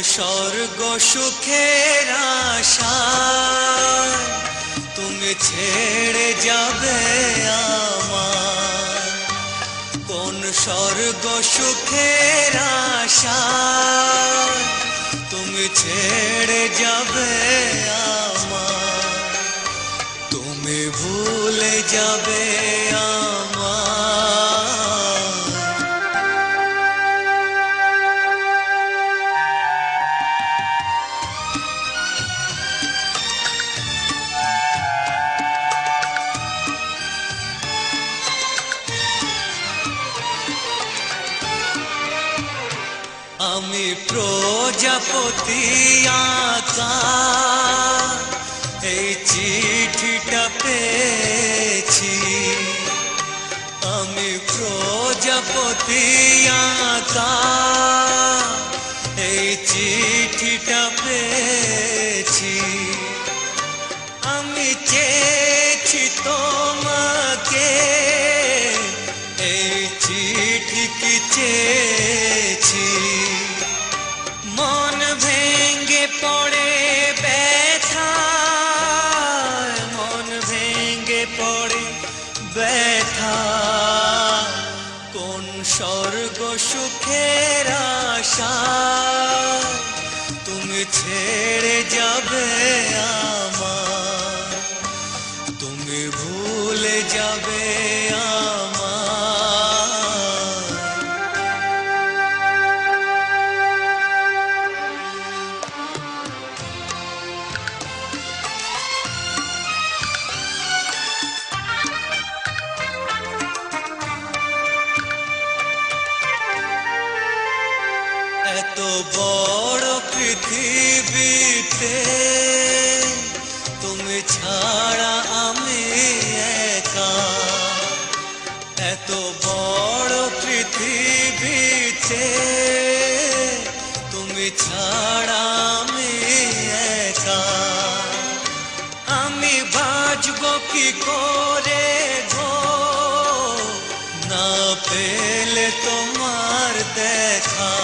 স্বর্গ সুখের আশায় তুমি ছেড়ে যাবে আমায়? কোন স্বর্গ সুখের আশায় তুমি ছেড়ে যাবে আমায়? তুমি ভুলে যাবে আমি প্রজাপতি আঁকা এই চিঠিটা পেয়েছি। আমি প্রজাপতি আঁকা এই চিঠিটা পেয়েছি। আমি চেয়েছি তোমাকে এই চিঠি কি চেয়েছি। মন ভেঙে পড়ে ব্যথায়, মন ভেঙে পড়ে ব্যথায়। কোন স্বর্গ সুখের আশায় তুমি ছেড়ে যাবে আমায়? তুমি ভুলে যাবে এত বড় পৃথিবীতে তুমি ছাড়া আমি একা। এত বড় পৃথিবীতে তুমি ছাড়া আমি একা। আমি বাঁচব কি করে গো না পেলে তোমার দেখা?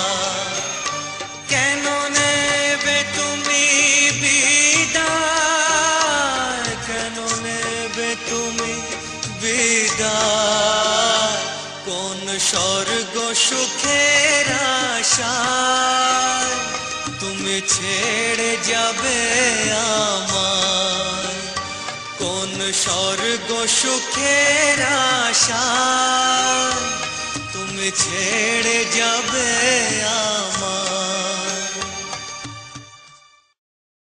কেন নেবে তুমি বিদায়, কেন নেবে তুমি বিদায়? কোন স্বর্গ সুখের আশায় তুমি ছেড়ে যাবে আমায়? কোন স্বর্গ সুখের আশায় তুমি ছেড়ে যাবে আমায়?